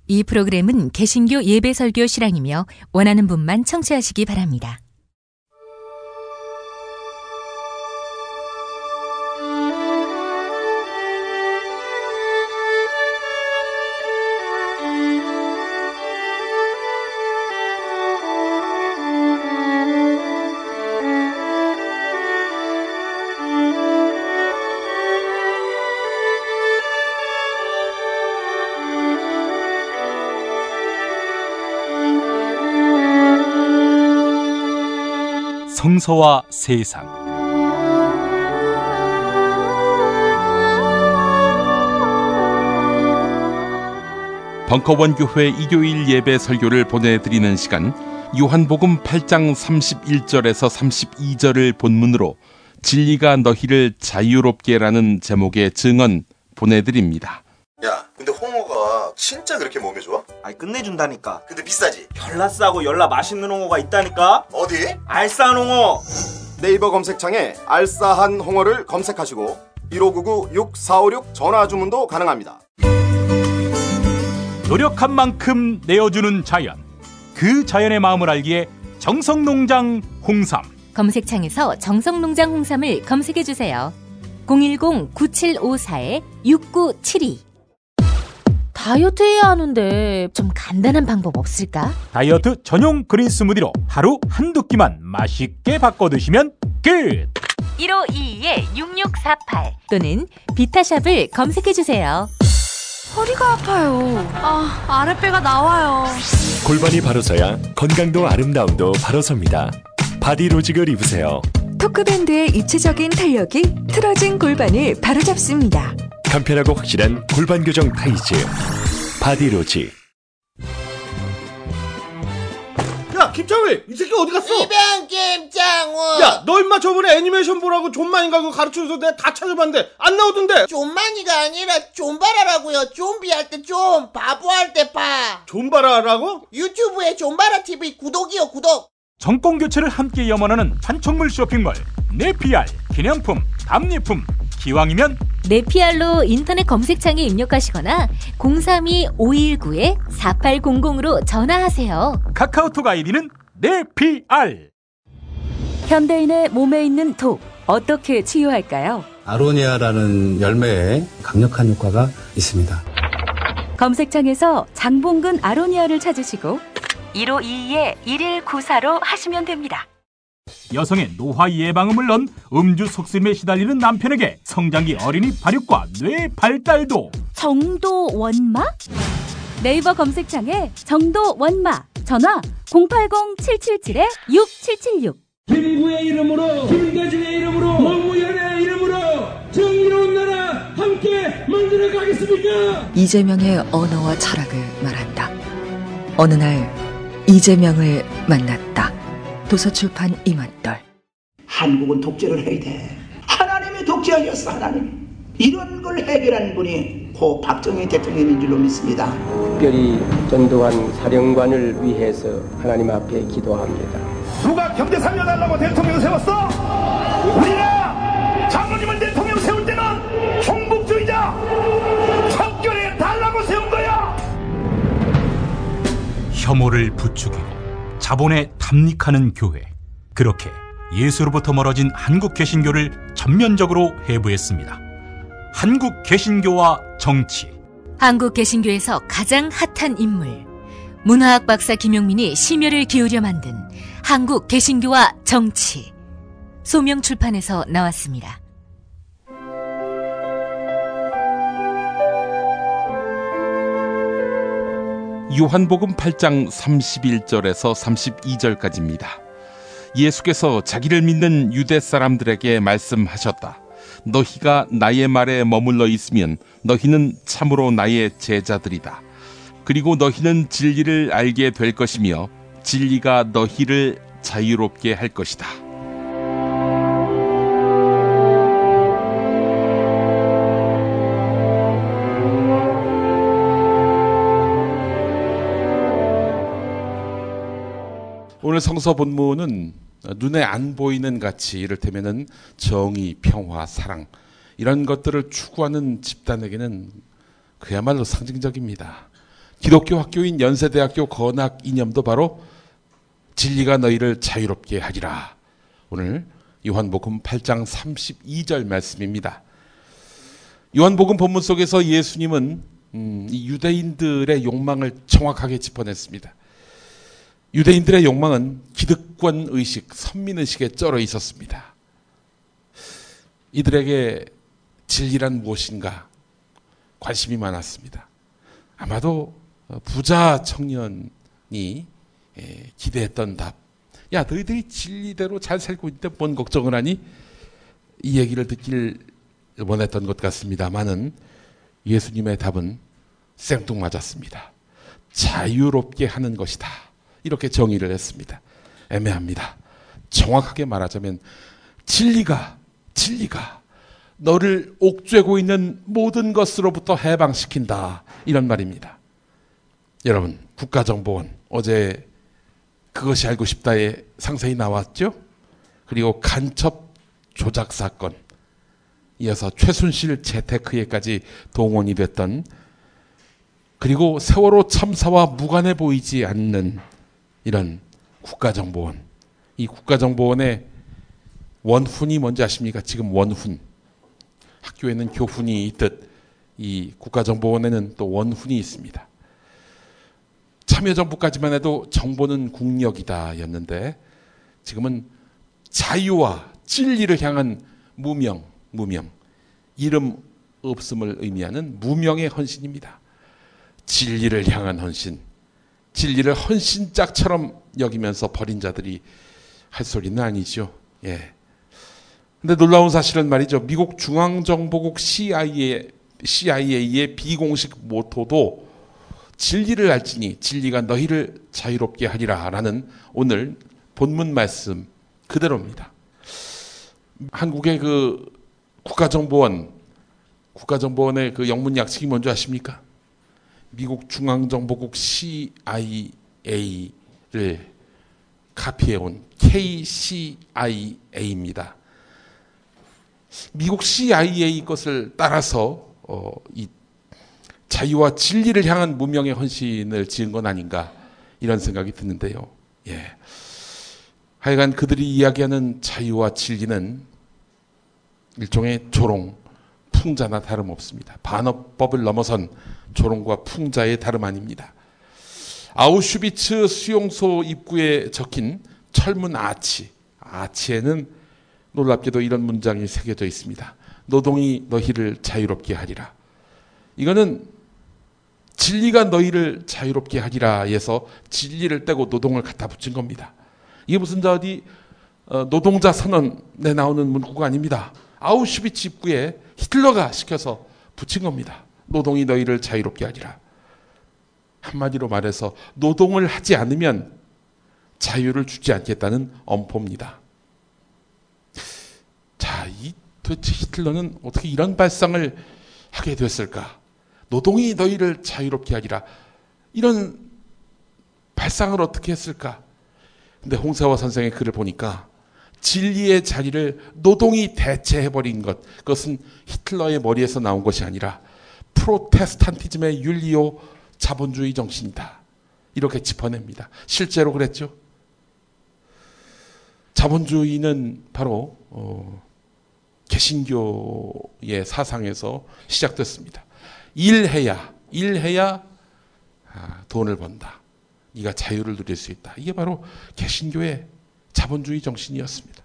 이 프로그램은 개신교 예배설교 실황이며 원하는 분만 청취하시기 바랍니다. 성서와 세상. 벙커원 교회 일요일 예배 설교를 보내드리는 시간, 요한복음 8장 31절에서 32절을 본문으로 진리가 너희를 자유롭게라는 제목의 증언 보내드립니다. 야, 근데 홍어가 진짜 그렇게 몸에 좋아? 아니 끝내준다니까. 근데 비싸지? 열나 싸고 열나 맛있는 홍어가 있다니까. 어디? 알싸한 홍어. 네이버 검색창에 알싸한 홍어를 검색하시고 1599-6456 전화 주문도 가능합니다. 노력한 만큼 내어주는 자연, 그 자연의 마음을 알기에 정성농장 홍삼. 검색창에서 정성농장 홍삼을 검색해주세요. 010-9754-6972. 다이어트 해야 하는데 좀 간단한 방법 없을까? 다이어트 전용 그린 스무디로 하루 한두 끼만 맛있게 바꿔 드시면 끝! 1522-6648 또는 비타샵을 검색해주세요. 허리가 아파요. 아랫배가 나와요. 골반이 바로 서야 건강도 아름다움도 바로 섭니다. 바디로직을 입으세요. 토크밴드의 입체적인 탄력이 틀어진 골반을 바로잡습니다. 간편하고 확실한 골반 교정 타이즈 바디로직. 야, 김창회, 이 새끼 어디 갔어? 이병 김창호. 야, 너 임마 저번에 애니메이션 보라고 존만인가 그거 가르쳐줘서 내가 다 찾아봤는데 안 나오던데. 존만이가 아니라 존바라라고요. 좀비 할 때 좀, 바보 할 때 바. 존바라라고? 유튜브에 존바라 TV 구독이요, 구독. 정권 교체를 함께 염원하는 판촉물 쇼핑몰 네피알. 기념품, 답례품, 기왕이면 네피알로 인터넷 검색창에 입력하시거나 032-519-4800으로 전화하세요. 카카오톡 아이디는 네피알. 현대인의 몸에 있는 독, 어떻게 치유할까요? 아로니아라는 열매에 강력한 효과가 있습니다. 검색창에서 장봉근 아로니아를 찾으시고 1522-1194로 하시면 됩니다. 여성의 노화 예방을 물론 음주 속셈에 시달리는 남편에게 성장기 어린이 발육과 뇌 발달도. 정도 원마? 네이버 검색창에 정도 원마, 전화 080-777-6776. 김구의 이름으로, 김대중의 이름으로, 노무현의 이름으로 정의로운 나라 함께 만들어 가겠습니까? 이재명의 언어와 철학을 말한다. 어느 날 이재명을 만났다. 도서출판 임원떨. 한국은 독재를 해야 돼. 하나님이 독재하셨어. 하나님. 이런 걸 해결하는 분이 고 박정희 대통령인 줄로 믿습니다. 특별히 전두환 사령관을 위해서 하나님 앞에 기도합니다. 누가 경제 살려달라고 대통령 세웠어? 우리가 장모님을 대통령 세울 때는 종북주의자 척결해 달라고 세운 거야. 혐오를 부추기고 자본에 탐닉하는 교회. 그렇게 예수로부터 멀어진 한국 개신교를 전면적으로 해부했습니다. 한국 개신교와 정치. 한국 개신교에서 가장 핫한 인물, 문화학 박사 김용민이 심혈을 기울여 만든 한국 개신교와 정치. 소명출판에서 나왔습니다. 요한복음 8장 31절에서 32절까지입니다. 예수께서 자기를 믿는 유대 사람들에게 말씀하셨다. 너희가 나의 말에 머물러 있으면 너희는 참으로 나의 제자들이다. 그리고 너희는 진리를 알게 될 것이며 진리가 너희를 자유롭게 할 것이다. 오늘 성서 본문은 눈에 안 보이는 가치, 이를테면은 정의, 평화, 사랑 이런 것들을 추구하는 집단에게는 그야말로 상징적입니다. 기독교 학교인 연세대학교 건학 이념도 바로 진리가 너희를 자유롭게 하리라. 오늘 요한복음 8장 32절 말씀입니다. 요한복음 본문 속에서 예수님은 이 유대인들의 욕망을 정확하게 짚어냈습니다. 유대인들의 욕망은 기득권 의식, 선민 의식에 쩔어 있었습니다. 이들에게 진리란 무엇인가 관심이 많았습니다. 아마도 부자 청년이 기대했던 답, 야 너희들이 진리대로 잘 살고 있는데 뭔 걱정을 하니? 이 얘기를 듣길 원했던 것 같습니다만은 예수님의 답은 생뚱맞았습니다. 자유롭게 하는 것이다. 이렇게 정의를 했습니다. 애매합니다. 정확하게 말하자면 진리가 너를 옥죄고 있는 모든 것으로부터 해방시킨다. 이런 말입니다. 여러분, 국가정보원 어제 그것이 알고 싶다에 상세히 나왔죠? 그리고 간첩 조작 사건, 이어서 최순실 재테크에까지 동원이 됐던, 그리고 세월호 참사와 무관해 보이지 않는 이런 국가정보원. 이 국가정보원의 원훈이 뭔지 아십니까? 지금 원훈. 학교에는 교훈이 있듯 이 국가정보원에는 또 원훈이 있습니다. 참여정부까지만 해도 정보는 국력이다 였는데 지금은 자유와 진리를 향한 무명, 이름 없음을 의미하는 무명의 헌신입니다. 진리를 향한 헌신, 진리를 헌신짝처럼 여기면서 버린 자들이 할 소리는 아니죠. 예. 근데 놀라운 사실은 말이죠. 미국 중앙정보국 CIA의 비공식 모토도 진리를 알지니 진리가 너희를 자유롭게 하리라 라는 오늘 본문 말씀 그대로입니다. 한국의 그 국가정보원의 그 영문 약칭이 뭔지 아십니까? 미국 중앙정보국 CIA를 카피해온 KCIA입니다. 미국 CIA 것을 따라서 이 자유와 진리를 향한 무명의 헌신을 지은 건 아닌가 이런 생각이 드는데요. 예. 하여간 그들이 이야기하는 자유와 진리는 일종의 조롱, 풍자나 다름없습니다. 반어법을 넘어선 조롱과 풍자의 다름 아닙니다. 아우슈비츠 수용소 입구에 적힌 철문 아치에는 놀랍게도 이런 문장이 새겨져 있습니다. 노동이 너희를 자유롭게 하리라. 이거는 진리가 너희를 자유롭게 하리라에서 진리를 떼고 노동을 갖다 붙인 겁니다. 이게 무슨 어디 노동자 선언에 나오는 문구가 아닙니다. 아우슈비츠 입구에 히틀러가 시켜서 붙인 겁니다. 노동이 너희를 자유롭게 하리라. 한마디로 말해서 노동을 하지 않으면 자유를 주지 않겠다는 엄포입니다. 자, 도대체 히틀러는 어떻게 이런 발상을 하게 됐을까? 노동이 너희를 자유롭게 하리라. 이런 발상을 어떻게 했을까? 근데 홍세화 선생의 글을 보니까 진리의 자리를 노동이 대체해버린 것, 그것은 히틀러의 머리에서 나온 것이 아니라 프로테스탄티즘의 윤리요 자본주의 정신이다. 이렇게 짚어냅니다. 실제로 그랬죠. 자본주의는 바로 개신교의 사상에서 시작됐습니다. 일해야 돈을 번다. 네가 자유를 누릴 수 있다. 이게 바로 개신교의 자본주의 정신이었습니다.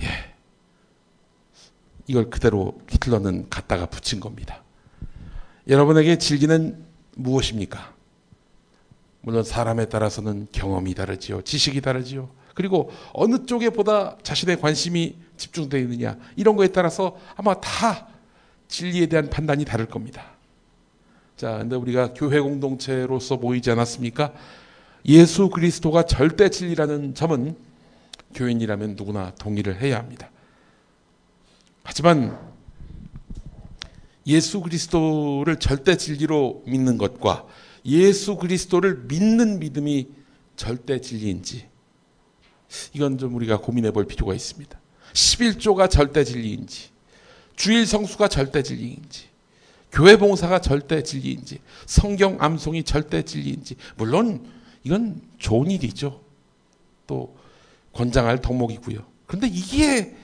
예. 이걸 그대로 히틀러는 갖다가 붙인 겁니다. 여러분에게 진리는 무엇입니까? 물론 사람에 따라서는 경험이 다르지요. 지식이 다르지요. 그리고 어느 쪽에 보다 자신의 관심이 집중되어 있느냐, 이런 거에 따라서 아마 다 진리에 대한 판단이 다를 겁니다. 자, 근데 우리가 교회 공동체로서 모이지 않았습니까? 예수 그리스도가 절대 진리라는 점은 교인이라면 누구나 동의를 해야 합니다. 하지만 예수 그리스도를 절대 진리로 믿는 것과 예수 그리스도를 믿는 믿음이 절대 진리인지, 이건 좀 우리가 고민해 볼 필요가 있습니다. 11조가 절대 진리인지, 주일 성수가 절대 진리인지, 교회 봉사가 절대 진리인지, 성경 암송이 절대 진리인지, 물론 이건 좋은 일이죠. 또 권장할 덕목이고요. 그런데 이게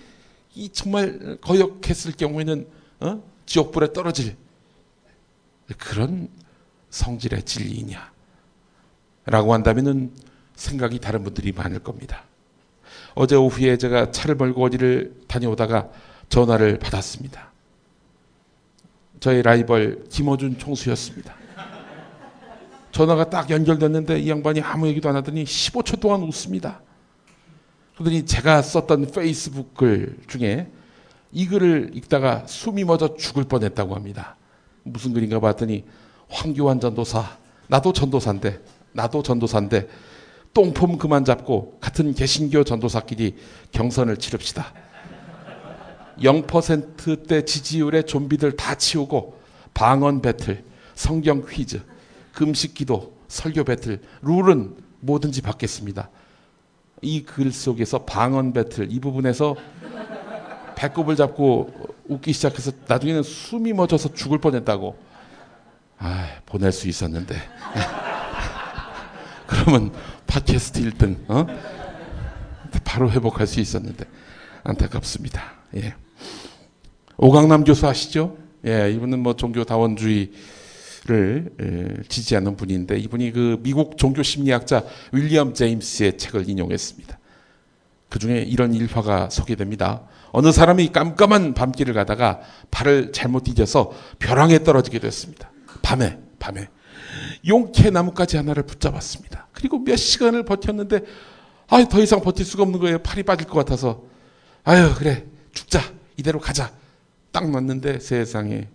정말 거역했을 경우에는 지옥불에 떨어질 그런 성질의 진리이냐 라고 한다면 생각이 다른 분들이 많을 겁니다. 어제 오후에 제가 차를 몰고 어디를 다녀오다가 전화를 받았습니다. 저의 라이벌 김어준 총수였습니다. 전화가 딱 연결됐는데 이 양반이 아무 얘기도 안 하더니 15초 동안 웃습니다. 그러더니 제가 썼던 페이스북 글 중에 이 글을 읽다가 숨이 멎어 죽을 뻔했다고 합니다. 무슨 글인가 봤더니 황교안 전도사, 나도 전도사인데 똥폼 그만 잡고 같은 개신교 전도사끼리 경선을 치릅시다. 0%대 지지율의 좀비들 다 치우고 방언 배틀, 성경 퀴즈, 금식 기도, 설교 배틀, 룰은 뭐든지 받겠습니다. 이 글 속에서 방언 배틀 이 부분에서 배꼽을 잡고 웃기 시작해서 나중에는 숨이 멎어서 죽을 뻔했다고. 보낼 수 있었는데. 그러면 팟캐스트 1등 바로 회복할 수 있었는데 안타깝습니다. 예. 오강남 교수 아시죠? 예, 이분은 뭐 종교 다원주의를 지지하는 분인데 이분이 그 미국 종교 심리학자 윌리엄 제임스의 책을 인용했습니다. 그 중에 이런 일화가 소개됩니다. 어느 사람이 깜깜한 밤길을 가다가 발을 잘못 디뎌서 벼랑에 떨어지게 됐습니다. 밤에 용케 나뭇가지 하나를 붙잡았습니다. 그리고 몇 시간을 버텼는데 더 이상 버틸 수가 없는 거예요. 팔이 빠질 것 같아서 그래 죽자, 이대로 가자. 딱 놨는데 세상에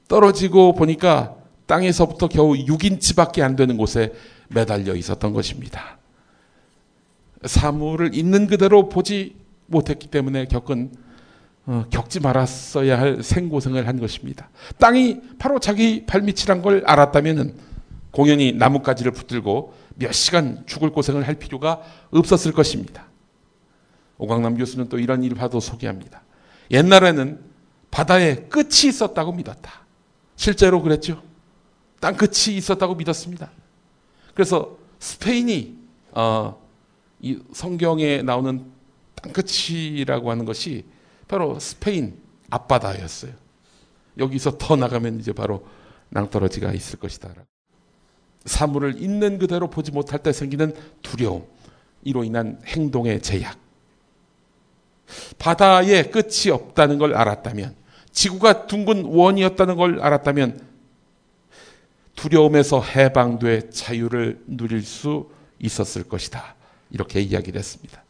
떨어지고 보니까 땅에서부터 겨우 6인치밖에 안 되는 곳에 매달려 있었던 것입니다. 사물을 있는 그대로 보지 못했기 때문에 겪지 말았어야 할 생고생을 한 것입니다. 땅이 바로 자기 발밑이란 걸 알았다면 공연히 나뭇가지를 붙들고 몇 시간 죽을 고생을 할 필요가 없었을 것입니다. 오강남 교수는 또 이런 일화도 소개합니다. 옛날에는 바다에 끝이 있었다고 믿었다. 실제로 그랬죠. 땅끝이 있었다고 믿었습니다. 그래서 스페인이 이 성경에 나오는 땅끝이라고 하는 것이 바로 스페인 앞바다였어요. 여기서 더 나가면 이제 바로 낭떠러지가 있을 것이다. 사물을 있는 그대로 보지 못할 때 생기는 두려움, 이로 인한 행동의 제약. 바다에 끝이 없다는 걸 알았다면, 지구가 둥근 원이었다는 걸 알았다면 두려움에서 해방돼 자유를 누릴 수 있었을 것이다. 이렇게 이야기를 했습니다.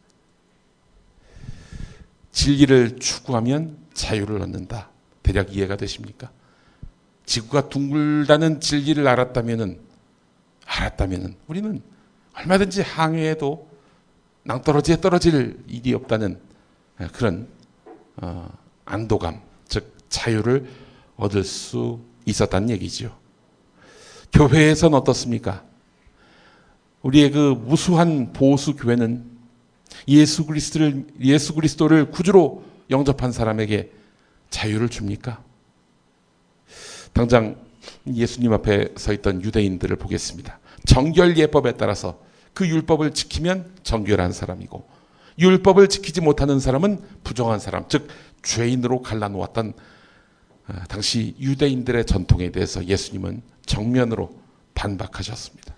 진리를 추구하면 자유를 얻는다. 대략 이해가 되십니까? 지구가 둥글다는 진리를 알았다면은 우리는 얼마든지 항해해도 낭떠러지에 떨어질 일이 없다는 그런 안도감, 즉 자유를 얻을 수 있었다는 얘기죠. 교회에서는 어떻습니까? 우리의 그 무수한 보수 교회는 예수 그리스도를 구주로 영접한 사람에게 자유를 줍니까? 당장 예수님 앞에 서 있던 유대인들을 보겠습니다. 정결 예법에 따라서 그 율법을 지키면 정결한 사람이고, 율법을 지키지 못하는 사람은 부정한 사람, 즉 죄인으로 갈라놓았던 당시 유대인들의 전통에 대해서 예수님은 정면으로 반박하셨습니다.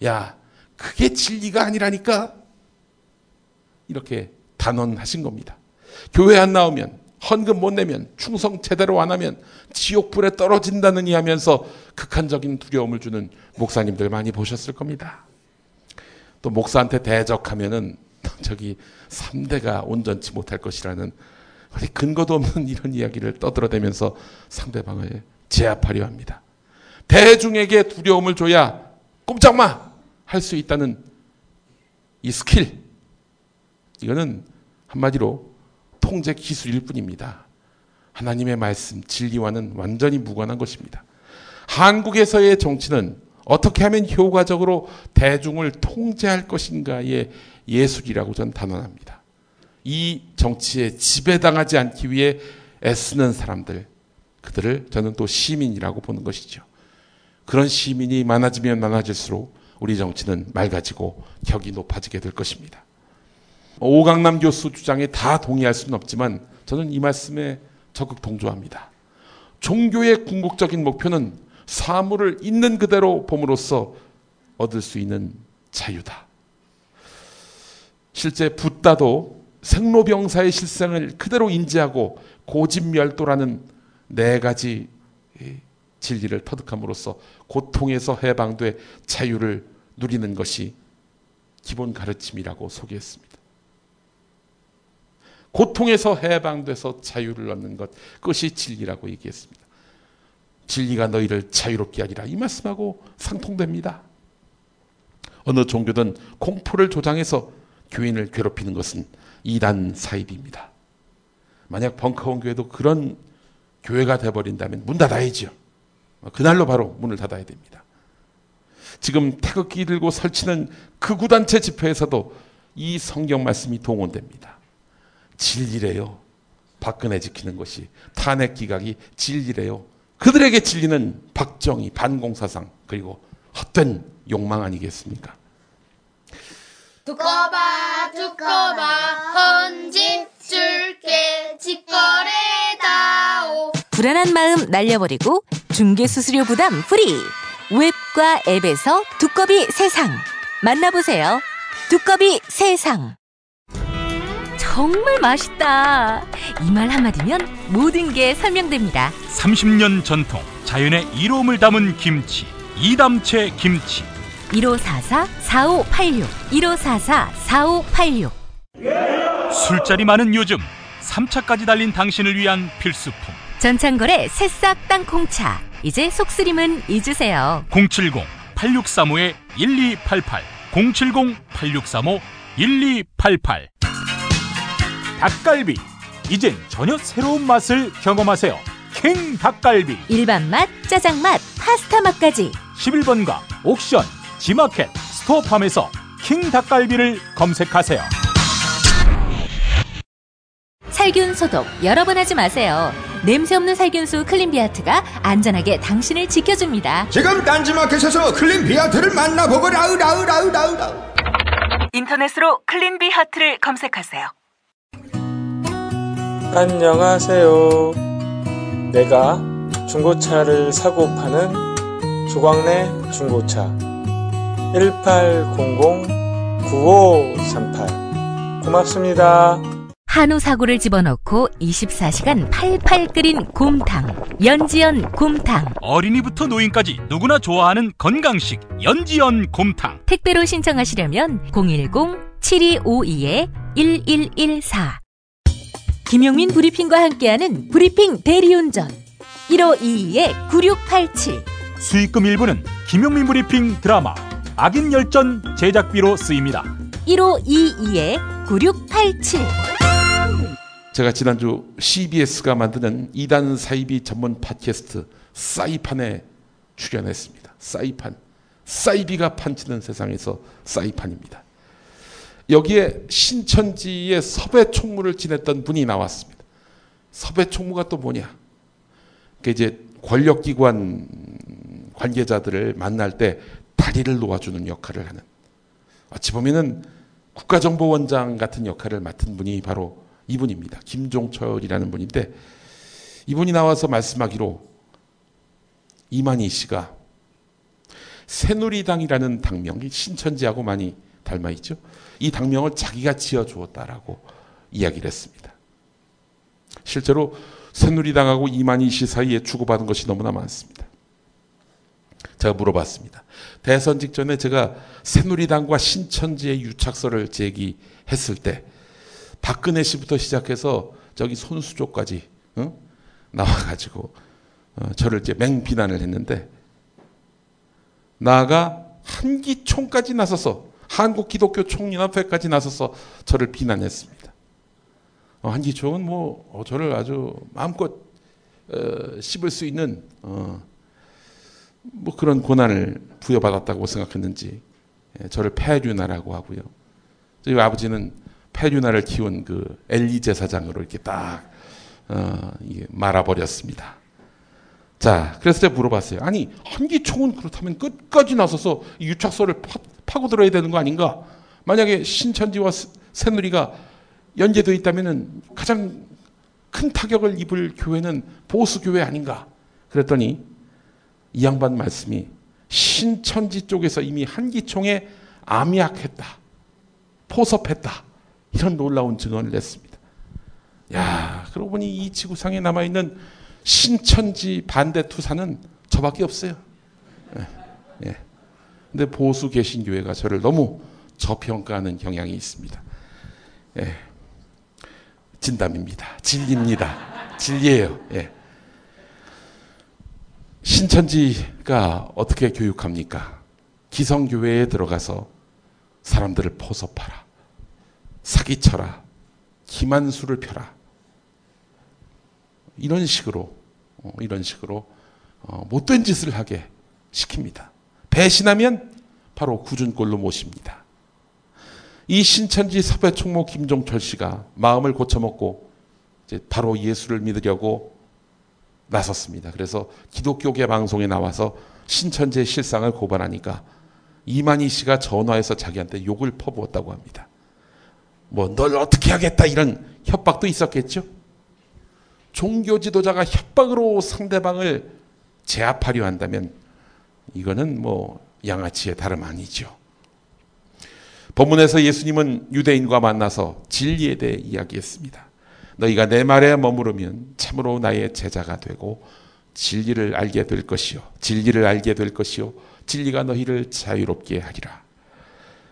야, 그게 진리가 아니라니까? 이렇게 단언하신 겁니다. 교회 안 나오면, 헌금 못 내면, 충성 제대로 안 하면 지옥불에 떨어진다느니 하면서 극한적인 두려움을 주는 목사님들 많이 보셨을 겁니다. 또 목사한테 대적하면은 저기 3대가 온전치 못할 것이라는 근거도 없는 이런 이야기를 떠들어대면서 상대방을 제압하려 합니다. 대중에게 두려움을 줘야 꼼짝마 할 수 있다는 이 스킬, 이거는 한마디로 통제 기술일 뿐입니다. 하나님의 말씀, 진리와는 완전히 무관한 것입니다. 한국에서의 정치는 어떻게 하면 효과적으로 대중을 통제할 것인가의 예술이라고 저는 단언합니다. 이 정치에 지배당하지 않기 위해 애쓰는 사람들, 그들을 저는 또 시민이라고 보는 것이죠. 그런 시민이 많아지면 많아질수록 우리 정치는 맑아지고 격이 높아지게 될 것입니다. 오강남 교수 주장에 다 동의할 수는 없지만 저는 이 말씀에 적극 동조합니다. 종교의 궁극적인 목표는 사물을 있는 그대로 봄으로써 얻을 수 있는 자유다. 실제 붓다도 생로병사의 실생을 그대로 인지하고 고집멸도라는 4가지 진리를 터득함으로써 고통에서 해방돼 자유를 누리는 것이 기본 가르침이라고 소개했습니다. 고통에서 해방돼서 자유를 얻는 것, 그것이 진리라고 얘기했습니다. 진리가 너희를 자유롭게 하리라, 이 말씀하고 상통됩니다. 어느 종교든 공포를 조장해서 교인을 괴롭히는 것은 이단 사입입니다. 만약 벙커원 교회도 그런 교회가 돼버린다면 문 닫아야죠. 그날로 바로 문을 닫아야 됩니다. 지금 태극기 들고 설치는 극우단체 집회에서도 이 성경 말씀이 동원됩니다. 진리래요. 박근혜 지키는 것이, 탄핵 기각이 진리래요. 그들에게 진리는 박정희, 반공사상, 그리고 헛된 욕망 아니겠습니까? 두꺼봐 헌집 줄게 직거래다오. 불안한 마음 날려버리고 중개수수료 부담 프리. 웹과 앱에서 두꺼비 세상. 만나보세요. 두꺼비 세상. 정말 맛있다. 이 말 한마디면 모든 게 설명됩니다. 30년 전통 자연의 이로움을 담은 김치, 이담채 김치. 1544-4586 1544-4586. 술자리 많은 요즘 3차까지 달린 당신을 위한 필수품. 전창걸의 새싹 땅콩차. 이제 속쓰림은 잊으세요. 070-8635-1288 070-8635-1288. 닭갈비, 이젠 전혀 새로운 맛을 경험하세요. 킹 닭갈비. 일반 맛, 짜장 맛, 파스타 맛까지. 11번가 옥션, 지마켓, 스토어팜에서 킹 닭갈비를 검색하세요. 살균 소독 여러 번 하지 마세요. 냄새 없는 살균수 클린비아트가 안전하게 당신을 지켜줍니다. 지금 딴지마켓에서 클린비아트를 만나보거라. 인터넷으로 클린비아트를 검색하세요. 안녕하세요. 내가 중고차를 사고 파는 조광래 중고차 1800-9538. 고맙습니다. 한우 사고를 집어넣고 24시간 팔팔 끓인 곰탕. 연지연 곰탕. 어린이부터 노인까지 누구나 좋아하는 건강식 연지연 곰탕. 택배로 신청하시려면 010-7252-1114. 김용민 브리핑과 함께하는 브리핑 대리운전 1522-9687. 수익금 일부는 김용민 브리핑 드라마 악인 열전 제작비로 쓰입니다. 1522-9687. 제가 지난주 CBS가 만드는 2단 사이비 전문 팟캐스트 사이판에 출연했습니다. 사이판. 사이비가 판치는 세상에서 사이판입니다. 여기에 신천지의 섭외 총무를 지냈던 분이 나왔습니다. 섭외 총무가 또 뭐냐? 그러니까 이제 권력기관 관계자들을 만날 때 다리를 놓아주는 역할을 하는, 어찌 보면은 국가정보원장 같은 역할을 맡은 분이 바로 이분입니다. 김종철이라는 분인데, 이분이 나와서 말씀하기로 이만희 씨가 새누리당이라는 당명이 신천지하고 많이 닮아 있죠. 이 당명을 자기가 지어주었다라고 이야기를 했습니다. 실제로 새누리당하고 이만희 씨 사이에 주고받은 것이 너무나 많습니다. 제가 물어봤습니다. 대선 직전에 제가 새누리당과 신천지의 유착설을 제기했을 때 박근혜 씨부터 시작해서 저기 손수조까지 나와가지고 저를 이제 맹비난을 했는데, 나아가 한기총까지 나서서, 한국기독교총연합회까지 나서서 저를 비난했습니다. 한기총은 저를 아주 마음껏 씹을 수 있는 그런 권한을 부여받았다고 생각했는지 저를 폐륜화라고 하고요. 저희 아버지는 폐륜화를 키운 그 엘리 제사장으로 이렇게 딱 이게 말아버렸습니다. 자, 그래서 제가 물어봤어요. 아니, 한기총은 그렇다면 끝까지 나서서 이 유착소를 파고들어야 되는 거 아닌가? 만약에 신천지와 새누리가 연계되어 있다면 가장 큰 타격을 입을 교회는 보수교회 아닌가? 그랬더니 이 양반 말씀이 신천지 쪽에서 이미 한기총에 암약했다, 포섭했다, 이런 놀라운 증언을 냈습니다. 야, 그러고 보니 이 지구상에 남아있는 신천지 반대 투사는 저밖에 없어요. 예. 근데 보수 개신교회가 저를 너무 저평가하는 경향이 있습니다. 예. 진담입니다. 진리입니다. 진리예요. 예. 신천지가 어떻게 교육합니까? 기성교회에 들어가서 사람들을 포섭하라, 사기쳐라, 기만수를 펴라, 이런 식으로 못된 짓을 하게 시킵니다. 배신하면 바로 구준골로 모십니다. 이 신천지 섭외총무 김종철 씨가 마음을 고쳐먹고 이제 바로 예수를 믿으려고 나섰습니다. 그래서 기독교계 방송에 나와서 신천지의 실상을 고발하니까 이만희 씨가 전화해서 자기한테 욕을 퍼부었다고 합니다. 뭐 널 어떻게 하겠다, 이런 협박도 있었겠죠. 종교 지도자가 협박으로 상대방을 제압하려 한다면 이거는 뭐 양아치의 다름 아니죠. 본문에서 예수님은 유대인과 만나서 진리에 대해 이야기했습니다. 너희가 내 말에 머무르면 참으로 나의 제자가 되고 진리를 알게 될 것이요, 진리를 알게 될 것이요, 진리가 너희를 자유롭게 하리라.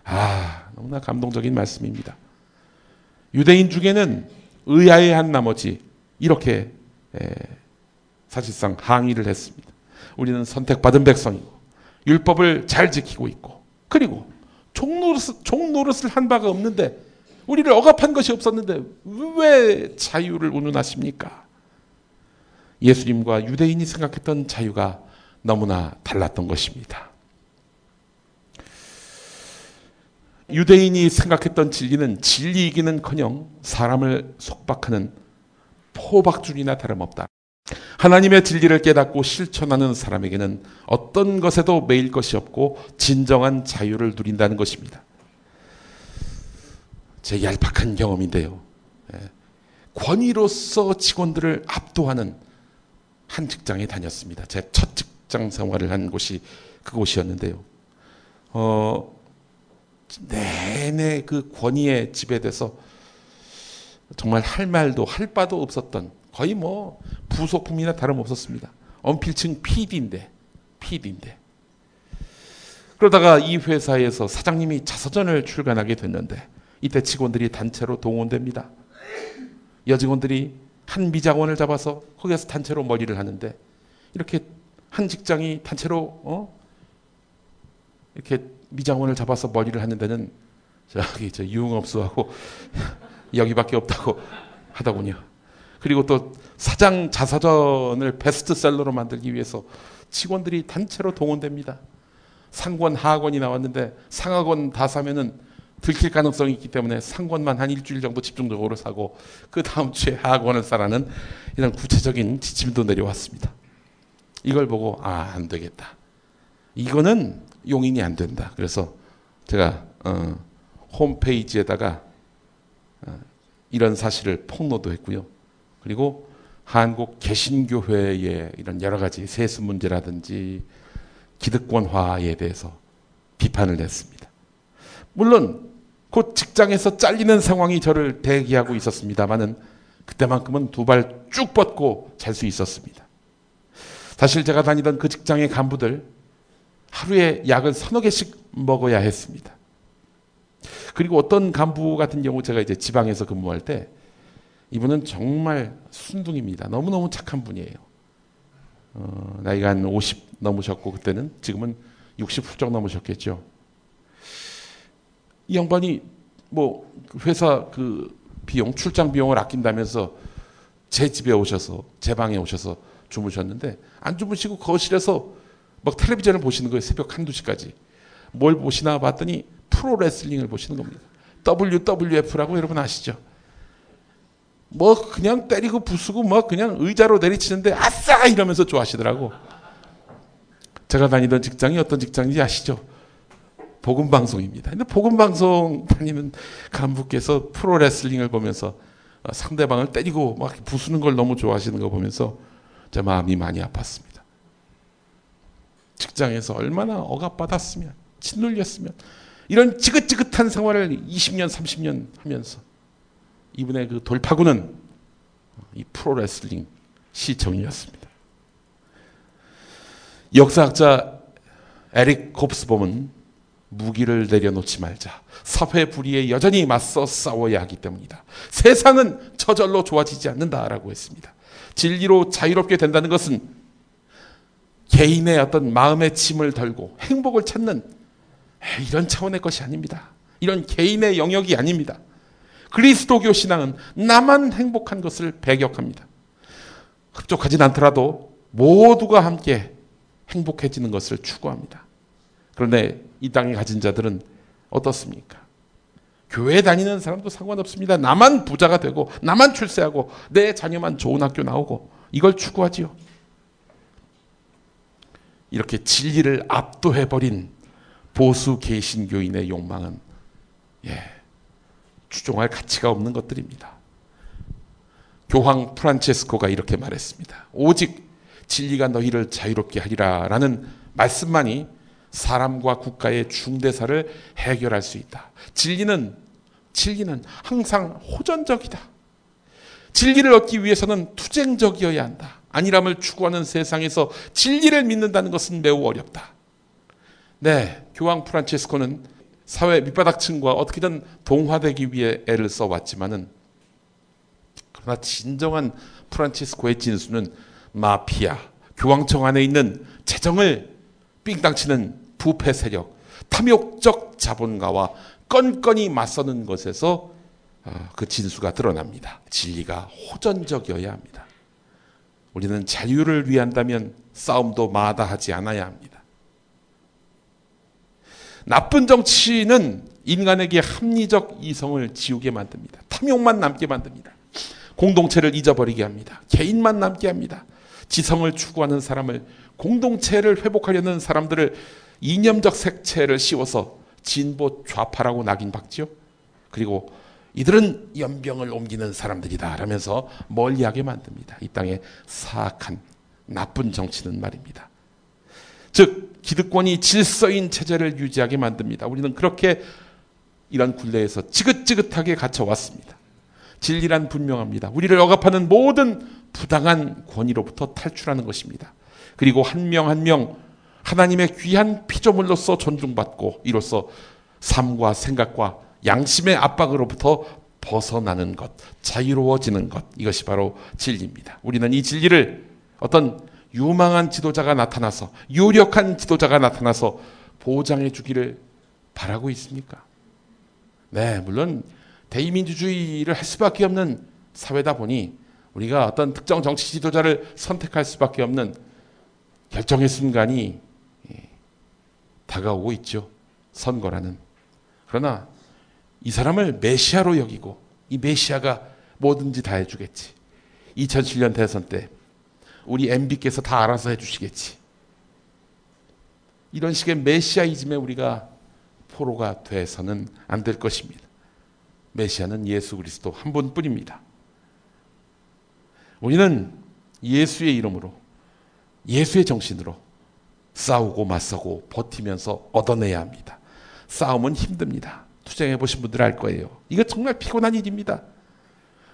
아, 너무나 감동적인 말씀입니다. 유대인 중에는 의아해한 나머지 이렇게 사실상 항의를 했습니다. 우리는 선택받은 백성이고 율법을 잘 지키고 있고, 그리고 종노릇을 한 바가 없는데, 우리를 억압한 것이 없었는데 왜 자유를 운운하십니까? 예수님과 유대인이 생각했던 자유가 너무나 달랐던 것입니다. 유대인이 생각했던 진리는 진리이기는커녕 사람을 속박하는 포박줄이나 다름없다. 하나님의 진리를 깨닫고 실천하는 사람에게는 어떤 것에도 매일 것이 없고 진정한 자유를 누린다는 것입니다. 제 얄팍한 경험인데요. 권위로서 직원들을 압도하는 한 직장에 다녔습니다. 제 첫 직장 생활을 한 곳이 그곳이었는데요. 내내 그 권위에 지배돼서 정말 할 말도 할 바도 없었던, 거의 뭐 부속품이나 다름없었습니다. 언필칭 PD인데. 그러다가 이 회사에서 사장님이 자서전을 출간하게 됐는데 이때 직원들이 단체로 동원됩니다. 여직원들이 한 미장원을 잡아서 거기서 단체로 머리를 하는데, 이렇게 한 직장이 단체로 이렇게 미장원을 잡아서 머리를 하는 데는 저기 저 유흥업소하고 여기밖에 없다고 하더군요. 그리고 또 사장 자서전을 베스트셀러로 만들기 위해서 직원들이 단체로 동원됩니다. 상권, 하권이 나왔는데 상하권 다 사면은 들킬 가능성이 있기 때문에 상권만 한 일주일 정도 집중적으로 사고 그 다음 주에 하권을 사라는 이런 구체적인 지침도 내려왔습니다. 이걸 보고 안 되겠다, 이거는 용인이 안 된다. 그래서 제가 홈페이지에다가 이런 사실을 폭로도 했고요. 그리고 한국 개신교회의 이런 여러 가지 세습 문제라든지 기득권화에 대해서 비판을 냈습니다. 물론 곧 직장에서 잘리는 상황이 저를 대기하고 있었습니다만은 그때만큼은 두 발 쭉 뻗고 잘 수 있었습니다. 사실 제가 다니던 그 직장의 간부들 하루에 약을 서너 개씩 먹어야 했습니다. 그리고 어떤 간부 같은 경우 제가 이제 지방에서 근무할 때 이분은 정말 순둥입니다. 너무너무 착한 분이에요. 나이가 한 50 넘으셨고 그때는, 지금은 60 훌쩍 넘으셨겠죠. 이 양반이 뭐 회사 그 비용, 출장 비용을 아낀다면서 제 집에 오셔서, 제 방에 오셔서 주무셨는데 안 주무시고 거실에서 막 텔레비전을 보시는 거예요. 새벽 1, 2시까지. 뭘 보시나 봤더니 프로레슬링을 보시는 겁니다. WWF라고 여러분 아시죠? 뭐 그냥 때리고 부수고 뭐 그냥 의자로 내리치는데 아싸 이러면서 좋아하시더라고. 제가 다니던 직장이 어떤 직장인지 아시죠? 복음방송입니다. 근데 복음방송 다니는 간부께서 프로레슬링을 보면서 상대방을 때리고 막 부수는 걸 너무 좋아하시는 거 보면서 제 마음이 많이 아팠습니다. 직장에서 얼마나 억압받았으면, 짓눌렸으면, 이런 지긋지긋한 생활을 20년, 30년 하면서 이분의 그 돌파구는 이 프로레슬링 시청이었습니다. 역사학자 에릭 곱스범은 무기를 내려놓지 말자. 사회 불의에 여전히 맞서 싸워야 하기 때문이다. 세상은 저절로 좋아지지 않는다라고 했습니다. 진리로 자유롭게 된다는 것은 개인의 어떤 마음의 짐을 덜고 행복을 찾는 이런 차원의 것이 아닙니다. 이런 개인의 영역이 아닙니다. 그리스도교 신앙은 나만 행복한 것을 배격합니다. 흡족하진 않더라도 모두가 함께 행복해지는 것을 추구합니다. 그런데 이 땅에 가진 자들은 어떻습니까? 교회 다니는 사람도 상관없습니다. 나만 부자가 되고 나만 출세하고 내 자녀만 좋은 학교 나오고 이걸 추구하지요. 이렇게 진리를 압도해버린 보수 개신교인의 욕망은 추종할 가치가 없는 것들입니다. 교황 프란체스코가 이렇게 말했습니다. 오직 진리가 너희를 자유롭게 하리라 라는 말씀만이 사람과 국가의 중대사를 해결할 수 있다. 진리는 항상 호전적이다. 진리를 얻기 위해서는 투쟁적이어야 한다. 안일함을 추구하는 세상에서 진리를 믿는다는 것은 매우 어렵다. 네, 교황 프란체스코는 사회 밑바닥층과 어떻게든 동화되기 위해 애를 써왔지만은 그러나 진정한 프란체스코의 진수는 마피아, 교황청 안에 있는 재정을 삥땅치는 부패 세력, 탐욕적 자본가와 건건히 맞서는 것에서 그 진수가 드러납니다. 진리가 호전적이어야 합니다. 우리는 자유를 위한다면 싸움도 마다하지 않아야 합니다. 나쁜 정치는 인간에게 합리적 이성을 지우게 만듭니다. 탐욕만 남게 만듭니다. 공동체를 잊어버리게 합니다. 개인만 남게 합니다. 지성을 추구하는 사람을, 공동체를 회복하려는 사람들을 이념적 색채를 씌워서 진보 좌파라고 낙인 박지요. 그리고 이들은 연병을 옮기는 사람들이다 라면서 멀리하게 만듭니다. 이 땅의 사악한 나쁜 정치는 말입니다. 즉 기득권이 질서인 체제를 유지하게 만듭니다. 우리는 그렇게 이런 굴레에서 지긋지긋하게 갇혀왔습니다. 진리란 분명합니다. 우리를 억압하는 모든 부당한 권위로부터 탈출하는 것입니다. 그리고 한 명 한 명 하나님의 귀한 피조물로서 존중받고 이로써 삶과 생각과 양심의 압박으로부터 벗어나는 것, 자유로워지는 것, 이것이 바로 진리입니다. 우리는 이 진리를 어떤 유망한 지도자가 나타나서, 유력한 지도자가 나타나서 보장해 주기를 바라고 있습니까? 네, 물론 대의민주주의를 할 수밖에 없는 사회다 보니 우리가 어떤 특정 정치 지도자를 선택할 수밖에 없는 결정의 순간이 다가오고 있죠. 선거라는. 그러나 이 사람을 메시아로 여기고 이 메시아가 뭐든지 다 해주겠지. 2007년 대선 때 우리 MB께서 다 알아서 해주시겠지. 이런 식의 메시아이즘에 우리가 포로가 돼서는 안 될 것입니다. 메시아는 예수 그리스도 한 분뿐입니다. 우리는 예수의 이름으로, 예수의 정신으로 싸우고 맞서고 버티면서 얻어내야 합니다. 싸움은 힘듭니다. 투쟁해 보신 분들 알 거예요. 이거 정말 피곤한 일입니다.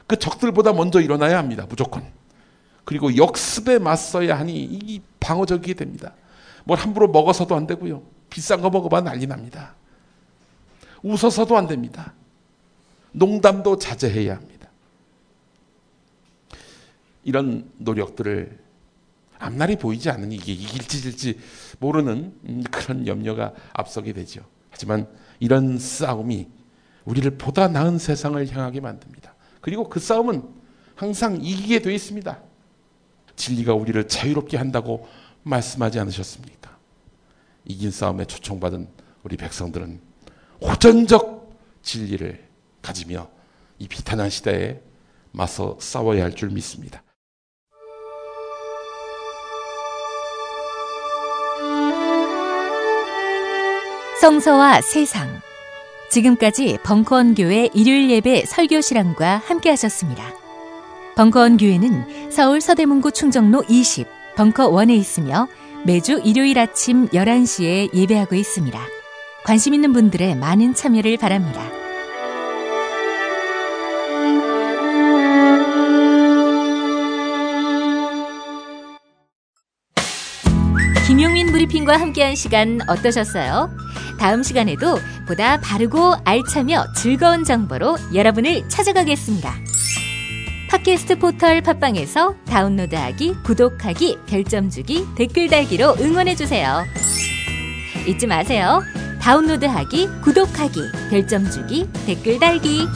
그 적들보다 먼저 일어나야 합니다. 무조건. 그리고 역습에 맞서야 하니 이 방어적이게 됩니다. 뭘 함부로 먹어서도 안 되고요. 비싼 거 먹어봐 난리 납니다. 웃어서도 안 됩니다. 농담도 자제해야 합니다. 이런 노력들을 앞날이 보이지 않으니 이게 이길지 질지 모르는 그런 염려가 앞서게 되죠. 하지만 이런 싸움이 우리를 보다 나은 세상을 향하게 만듭니다. 그리고 그 싸움은 항상 이기게 되어 있습니다. 진리가 우리를 자유롭게 한다고 말씀하지 않으셨습니까? 이긴 싸움에 초청받은 우리 백성들은 호전적 진리를 가지며 이 비탄한 시대에 맞서 싸워야 할 줄 믿습니다. 성서와 세상. 지금까지 벙커원 교회 일요일 예배 설교 실황과 함께 하셨습니다. 벙커원 교회는 서울 서대문구 충정로 20 벙커원에 있으며 매주 일요일 아침 11시에 예배하고 있습니다. 관심 있는 분들의 많은 참여를 바랍니다. 김용민 브리핑과 함께한 시간 어떠셨어요? 다음 시간에도 보다 바르고 알차며 즐거운 정보로 여러분을 찾아가겠습니다. 팟캐스트 포털 팟빵에서 다운로드하기, 구독하기, 별점 주기, 댓글 달기로 응원해주세요. 잊지 마세요. 다운로드하기, 구독하기, 별점 주기, 댓글 달기.